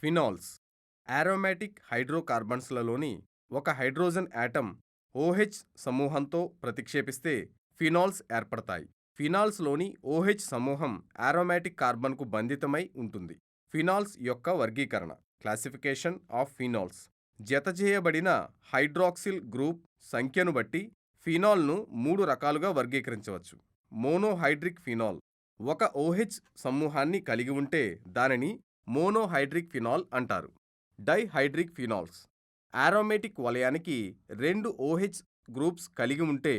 Phenols aromatic హైడ్రోకార్బన్స్లలోని ఒక hydrogen atom OH సమూహంతో ప్రతిక్షేపిస్తే ఫినాల్స్ ఏర్పడతాయి. ఫినాల్స్లోని ఓహెచ్ సమూహం ఆరోమాటిక్ కార్బన్కు బంధితమై ఉంటుంది. ఫినాల్స్ యొక్క వర్గీకరణ క్లాసిఫికేషన్ ఆఫ్ ఫినాల్స్ జతచేయబడిన హైడ్రాక్సిల్ గ్రూప్ సంఖ్యను బట్టి ఫినాల్ను 3 రకాలుగా వర్గీకరించవచ్చు. మోనోహైడ్రిక్ ఫినాల్ ఒక ఓహెచ్ సమూహాన్ని కలిగి ఉంటే దానిని మోనోహైడ్రిక్ ఫినాల్ అంటారు. డైహైడ్రిక్ ఫినాల్స్ ఆరోమేటిక్ వలయానికి 2 ఓహెచ్ గ్రూప్స్ కలిగి ఉంటే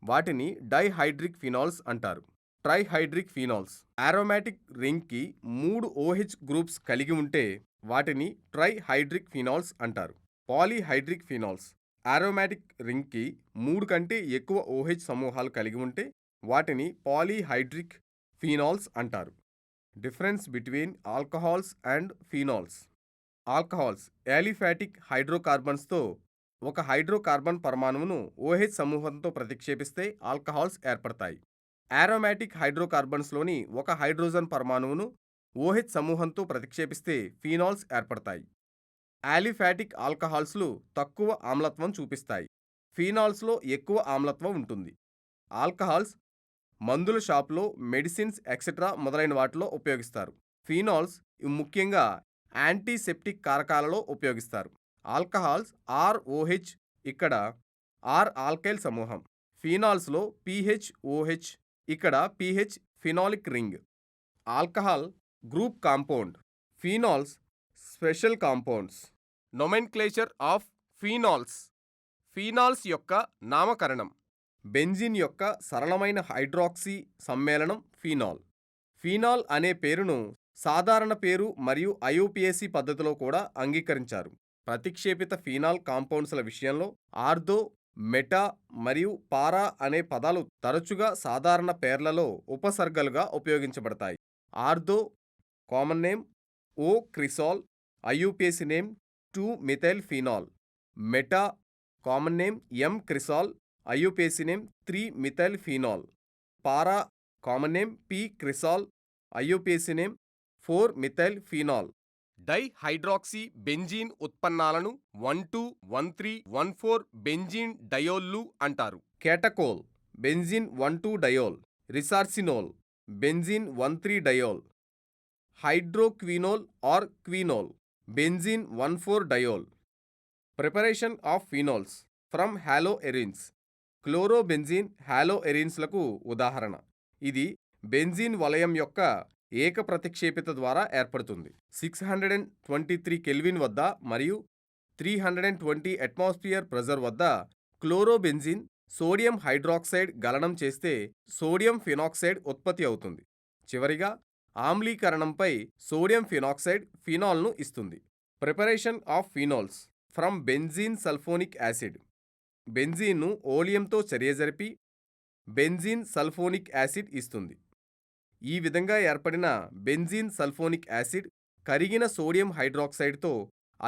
వాటిని డైహైడ్రిక్ ఫినాల్స్ అంటారు. ట్రైహైడ్రిక్ ఫినాల్స్ ఆరోమాటిక్ రింగ్కి 3 ఓహెచ్ గ్రూప్స్ కలిగి ఉంటే వాటిని ట్రైహైడ్రిక్ ఫినాల్స్ అంటారు. పాలీహైడ్రిక్ ఫినాల్స్ ఆరోమాటిక్ రింగ్కి 3 కంటే ఎక్కువ ఓహెచ్ సమూహాలు కలిగి ఉంటే వాటిని పాలీహైడ్రిక్ ఫినాల్స్ అంటారు. Difference between alcohols and phenols. Alcohols aliphatic హైడ్రోకార్బన్స్తో ఒక హైడ్రోకార్బన్ పరమాణువును ఓహెచ్ సమూహంతో ప్రతిక్షేపిస్తే ఆల్కహాల్స్ ఏర్పడతాయి. ఆరోమాటిక్ హైడ్రోకార్బన్స్లోని ఒక హైడ్రోజన్ పరమాణువును ఓహెచ్ సమూహంతో ప్రతిక్షేపిస్తే ఫినాల్స్ ఏర్పడతాయి. యాలిఫాటిక్ ఆల్కహాల్స్లు తక్కువ ఆమ్లత్వం చూపిస్తాయి. ఫినాల్స్లో ఎక్కువ ఆమ్లత్వం ఉంటుంది. ఆల్కహాల్స్ మందుల షాపులో మెడిసిన్స్ ఎక్సెట్రా మొదలైన వాటిలో ఉపయోగిస్తారు. ఫినాల్స్ ముఖ్యంగా యాంటీసెప్టిక్ కారకాలలో ఉపయోగిస్తారు. ఆల్కహాల్స్ ఆర్ఓహెచ్ ఇక్కడ ఆర్ ఆల్కైల్ సమూహం. ఫినాల్స్లో పిహెచ్ఓహెచ్ ఇక్కడ Ph phenolic ring. Alcohol group compound. Phenols special compounds. Nomenclature of phenols. Phenols యొక్క నామకరణం. బెంజీన్ యొక్క సరళమైన హైడ్రాక్సీ సమ్మేళనం ఫినాల్. ఫినాల్ అనే పేరును సాధారణ పేరు మరియు ఐయుపిఏసి పద్ధతిలో కూడా అంగీకరించారు. ప్రతిక్షేపిత ఫినాల్ కాంపౌండ్స్ల విషయంలో ఆర్థో, మెటా మరియు పారా అనే పదాలు తరచుగా సాధారణ పేర్లలో ఉపసర్గలుగా ఉపయోగించబడతాయి. Ortho common name O cresol, IUPAC name two methyl phenol. Meta common name M cresol, IUPAC name three methyl phenol. Para common name P cresol, IUPAC name four methyl phenol. Dihydroxy benzene ఉత్పన్నాలను 1,2,1,3,1,4 benzene డయోల్లు అంటారు. Catechol benzene 1,2 diol. Resorcinol benzene 1,3 diol. Hydroquinol or quinol benzene 1,4 diol. Preparation of phenols from haloarenes. Chlorobenzene హాలోఎరిన్స్లకు ఉదాహరణ. ఇది benzene వలయం యొక్క ఏక ప్రతిక్షేపిత ద్వారా ఏర్పడుతుంది. 623 కెల్విన్ వద్ద మరియు 320 అట్మాస్ఫియర్ ప్రెజర్ వద్ద క్లోరోబెంజీన్ సోడియం హైడ్రాక్సైడ్ గలనం చేస్తే సోడియం ఫినాక్సైడ్ ఉత్పత్తి అవుతుంది. చివరిగా ఆమ్లీకరణంపై సోడియం ఫినాక్సైడ్ ఫినాల్ను ఇస్తుంది. Preparation of phenols from benzene sulphonic acid. బెంజీన్ను ఓలియంతో చర్య జరిపి బెంజీన్ సల్ఫోనిక్ యాసిడ్ ఇస్తుంది. ఈ విధంగా ఏర్పడిన బెంజీన్ సల్ఫోనిక్ యాసిడ్ కరిగిన సోడియం హైడ్రాక్సైడ్తో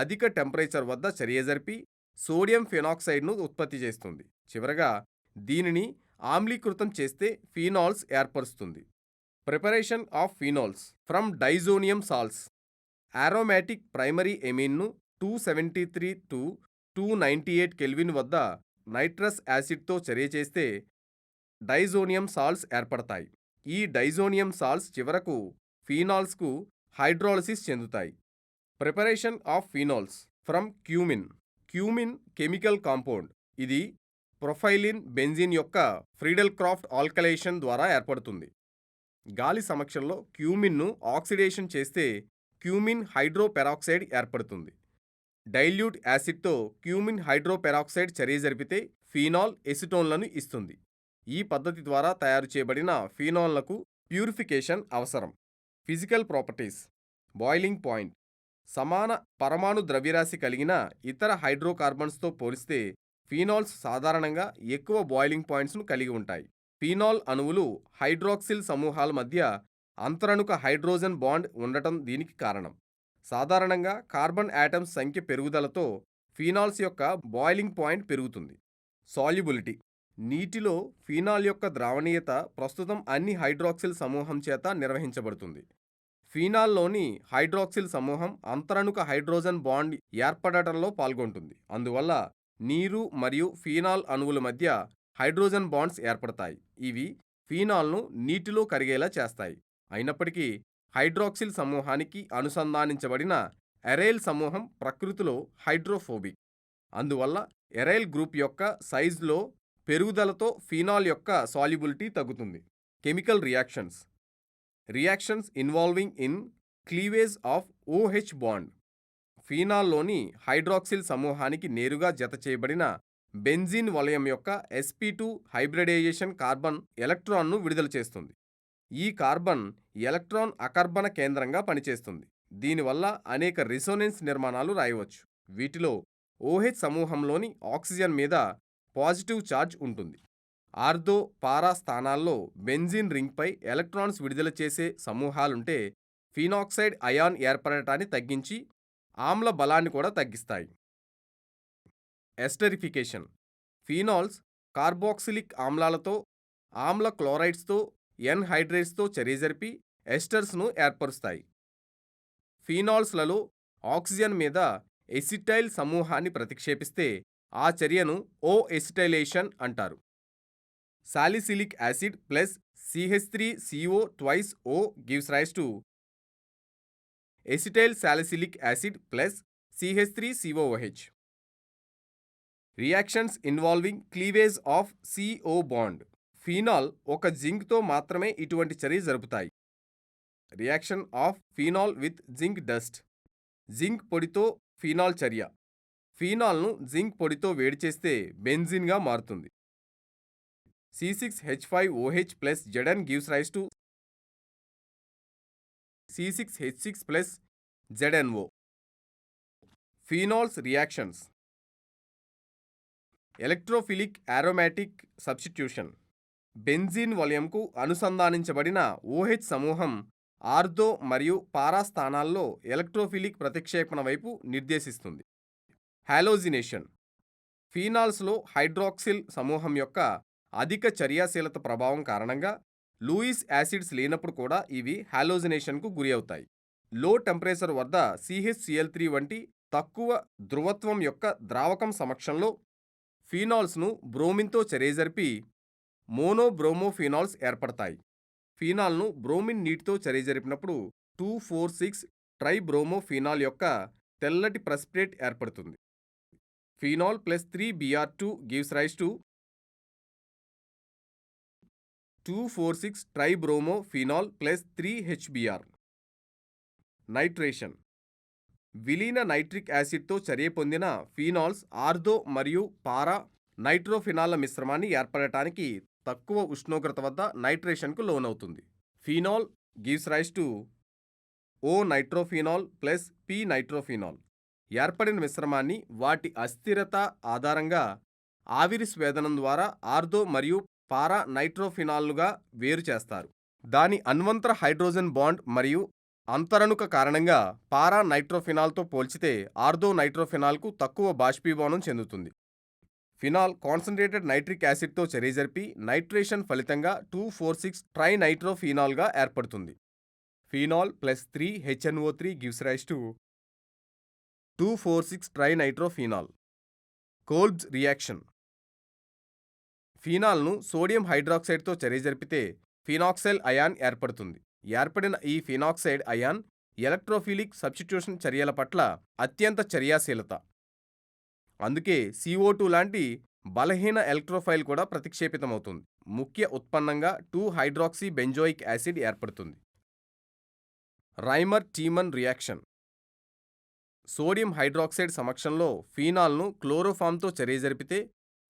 అధిక టెంపరేచర్ వద్ద చర్య జరిపి సోడియం ఫినాక్సైడ్ను ఉత్పత్తి చేస్తుంది. చివరగా దీనిని ఆమ్లీకృతం చేస్తే ఫినాల్స్ ఏర్పరుస్తుంది. Preparation of phenols from diazonium salts. Aromatic primary ఎమీన్ను 273 to 298 కెల్విన్ వద్ద నైట్రస్ యాసిడ్తో చర్య చేస్తే డైజోనియం సాల్ట్స్ ఏర్పడతాయి. ఈ డైజోనియం సాల్ట్స్ చివరకు ఫినాల్స్కు హైడ్రాలసిస్ చెందుతాయి. Preparation of phenols from cumene. Cumene chemical compound. ఇది ప్రొఫైలిన్ బెంజీన్ యొక్క ఫ్రీడెల్ క్రాఫ్ట్ ఆల్కలేషన్ ద్వారా ఏర్పడుతుంది. గాలి సమక్షంలో క్యూమిన్ను ఆక్సిడేషన్ చేస్తే క్యూమిన్ హైడ్రోపెరాక్సైడ్ ఏర్పడుతుంది. డైల్యూట్ యాసిడ్తో క్యూమిన్ హైడ్రోపెరాక్సైడ్ చర్య జరిపితే ఫినాల్ ఎసిటోన్లను ఇస్తుంది. ఈ పద్ధతి ద్వారా తయారు చేయబడిన ఫినాల్లకు ప్యూరిఫికేషన్ అవసరం. Physical properties. Boiling point. సమాన పరమాణు ద్రవ్యరాశి కలిగిన ఇతర హైడ్రోకార్బన్స్తో పోలిస్తే ఫినాల్స్ సాధారణంగా ఎక్కువ బాయిలింగ్ పాయింట్స్ను కలిగి ఉంటాయి. ఫినాల్ అణువులు హైడ్రాక్సిల్ సమూహాల మధ్య అంతరణుక హైడ్రోజన్ బాండ్ ఉండటం దీనికి కారణం. సాధారణంగా కార్బన్ యాటమ్స్ సంఖ్య పెరుగుదలతో ఫినాల్స్ యొక్క బాయిలింగ్ పాయింట్ పెరుగుతుంది. సాల్యుబిలిటీ. నీటిలో ఫినాల్ యొక్క ద్రావణీయత ప్రస్తుతం అన్ని హైడ్రాక్సిల్ సమూహం చేత నిర్వహించబడుతుంది. ఫీనాల్లోని హైడ్రాక్సిల్ సమూహం అంతరణుక హైడ్రోజన్ బాండ్ ఏర్పడటంలో పాల్గొంటుంది. అందువల్ల నీరు మరియు ఫీనాల్ అణువుల మధ్య హైడ్రోజన్ బాండ్స్ ఏర్పడతాయి. ఇవి ఫీనాల్ను నీటిలో కరిగేలా చేస్తాయి. అయినప్పటికీ హైడ్రాక్సిల్ సమూహానికి అనుసంధానించబడిన ఎరైల్ సమూహం ప్రకృతిలో హైడ్రోఫోబిక్. అందువల్ల ఎరైల్ గ్రూప్ యొక్క సైజులో పెరుగుదలతో ఫీనాల్ యొక్క సాల్యుబిలిటీ తగ్గుతుంది. Chemical reactions involving in cleavage of OH bond. ఫీనాల్లోని హైడ్రాక్సిల్ సమూహానికి నేరుగా జతచేయబడిన బెంజీన్ వలయం యొక్క sp2 హైబ్రిడైజేషన్ కార్బన్ ఎలక్ట్రాన్ను విడుదల చేస్తుంది. ఈ కార్బన్ ఎలక్ట్రాన్ అకర్బన కేంద్రంగా పనిచేస్తుంది. దీనివల్ల అనేక రిసోనెన్స్ నిర్మాణాలు రాయవచ్చు. వీటిలో OH సమూహంలోని ఆక్సిజన్ మీద పాజిటివ్ ఛార్జ్ ఉంటుంది. ఆర్థో పారా స్థానాల్లో బెంజీన్ రింగ్పై ఎలక్ట్రాన్స్ విడుదల చేసే సమూహాలుంటే ఫీనాక్సైడ్ అయాన్ ఏర్పడటాన్ని తగ్గించి ఆమ్ల బలాన్ని కూడా తగ్గిస్తాయి. ఎస్టరిఫికేషన్. ఫీనాల్స్ కార్బాక్సిలిక్ ఆమ్లాలతో, ఆమ్ల క్లోరైడ్స్తో, ఎన్హైడ్రేట్స్తో చర్య జరిపి ఎస్టర్స్ను ఏర్పరుస్తాయి. ఫీనాల్స్లలో ఆక్సిజన్ మీద ఎసిటైల్ సమూహాన్ని ప్రతిక్షేపిస్తే ఆ చర్యను ఓఎసిటైలేషన్ అంటారు. Salicylic acid plus CH3CO twice O gives rise to acetyl salicylic acid plus CH3COOH. Reactions involving cleavage of CO bond. Phenol ఒక జింక్తో మాత్రమే ఇటువంటి చర్య జరుపుతాయి. Reaction of phenol with zinc dust. Zinc పొడితో ఫీనాల్ చర్య. ఫీనాల్ను జింక్ పొడితో వేడి చేస్తే బెంజీన్గా మారుతుంది. C6H5OH plus Zn gives rise to C6H6 plus ZnO. Phenols reactions. Electrophilic aromatic substitution. Benzene వలయంకు అనుసంధానించబడిన OH సమూహం ఆర్థో మరియు పారా స్థానాల్లో ఎలక్ట్రోఫిలిక్ ప్రతిక్షేపణ వైపు నిర్దేశిస్తుంది. హాలోజినేషన్. ఫీనాల్స్లో హైడ్రాక్సిల్ సమూహం యొక్క అధిక చర్యాశీలత ప్రభావం కారణంగా లూయిస్ యాసిడ్స్ లేనప్పుడు కూడా ఇవి హాలోజినేషన్కు గురి అవుతాయి. లో టెంపరేచర్ వద్ద CHCl3 వంటి తక్కువ ధృవత్వం యొక్క ద్రావకం సమక్షంలో ఫీనాల్స్ను బ్రోమిన్తో చర్య జరిపి మోనోబ్రోమోఫీనాల్స్ ఏర్పడతాయి. ఫీనాల్ను బ్రోమిన్ నీటితో చర్య జరిపినప్పుడు 2,4,6 ట్రైబ్రోమోఫీనాల్ యొక్క తెల్లటి ప్రెసిపిటేట్ ఏర్పడుతుంది. Phenol plus 3Br2 gives rise to 2,4,6 tribromophenol plus 3HBr. Nitration. విలీన నైట్రిక్ యాసిడ్తో చర్య పొందిన ఫీనాల్స్ ఆర్థో మరియు పారా నైట్రోఫినాల్ల మిశ్రమాన్ని ఏర్పడటానికి తక్కువ ఉష్ణోగ్రత వద్ద నైట్రేషన్కు లోనవుతుంది. Phenol gives rise to O nitrophenol plus P nitrophenol. ఏర్పడిన మిశ్రమాన్ని వాటి అస్థిరత ఆధారంగా ఆవిరి స్వేదనం ద్వారా ఆర్థో మరియు పారా నైట్రోఫినాల్లుగా వేరు చేస్తారు. దాని అన్వంతర హైడ్రోజన్ బాండ్ మరియు అంతరణుక కారణంగా పారా నైట్రోఫినాల్తో పోల్చితే ఆర్థో నైట్రోఫినాల్కు తక్కువ బాష్పీభవనం చెందుతుంది. ఫినాల్ కాన్సన్ట్రేటెడ్ నైట్రిక్ యాసిడ్తో చర్య జరిపి నైట్రేషన్ ఫలితంగా 2,4,6 ట్రైనైట్రోఫినాల్గా ఏర్పడుతుంది. Phenol plus 3HNO3 gives rise to 2,4,6 trinitrophenol. Kolbe's reaction. ఫీనాల్ను సోడియం హైడ్రాక్సైడ్తో చర్య జరిపితే ఫీనాక్సైల్ అయాన్ ఏర్పడుతుంది. ఏర్పడిన ఈ ఫీనాక్సైడ్ అయాన్ ఎలక్ట్రోఫిలిక్ సబ్స్టిట్యూషన్ చర్యల పట్ల అత్యంత చర్యాశీలత. అందుకే CO2 లాంటి బలహీన ఎలక్ట్రోఫైల్ కూడా ప్రతిక్షేపితమవుతుంది. ముఖ్య ఉత్పన్నంగా 2-హైడ్రాక్సీ బెంజోయిక్ యాసిడ్ ఏర్పడుతుంది. Reimer టీమన్ reaction. సోడియం హైడ్రాక్సైడ్ సమక్షంలో ఫీనాల్ను క్లోరోఫామ్తో చర్య జరిపితే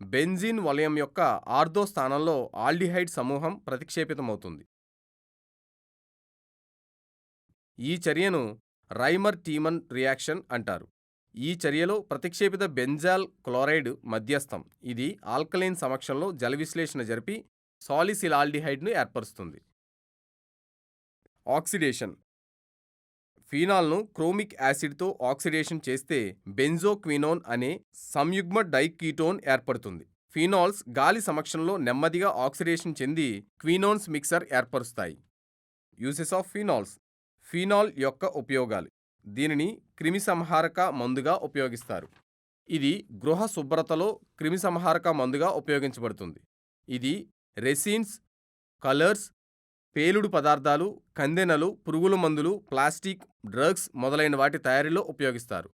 బెంజీన్ వలయం యొక్క ఆర్థో స్థానంలో ఆల్డిహైడ్ సమూహం ప్రతిక్షేపితమవుతుంది. ఈ చర్యను రైమర్ టీమన్ రియాక్షన్ అంటారు. ఈ చర్యలో ప్రతిక్షేపిత బెంజాల్ క్లోరైడ్ మధ్యస్థం. ఇది ఆల్కలైన్ సమక్షంలో జల విశ్లేషణ జరిపి సాలిసిలాల్డిహైడ్ను ఏర్పరుస్తుంది. ఆక్సిడేషన్. ఫీనాల్ను క్రోమిక్ యాసిడ్తో ఆక్సిడేషన్ చేస్తే బెంజోక్వినోన్ అనే సంయుగ్మ డైకీటోన్ ఏర్పడుతుంది. ఫీనాల్స్ గాలి సమక్షంలో నెమ్మదిగా ఆక్సిడేషన్ చెంది క్వినోన్స్ మిక్సర్ ఏర్పరుస్తాయి. Uses of phenols. ఫీనాల్ యొక్క ఉపయోగాలు. దీనిని క్రిమిసంహారక మందుగా ఉపయోగిస్తారు. ఇది గృహ శుభ్రతలో క్రిమిసంహారక మందుగా ఉపయోగించబడుతుంది. ఇది రెసిన్స్, కలర్స్, పేలుడు పదార్థాలు, కందెనలు, పురుగుల మందులు, ప్లాస్టిక్, డ్రగ్స్ మొదలైన వాటి తయారీలో ఉపయోగిస్తారు.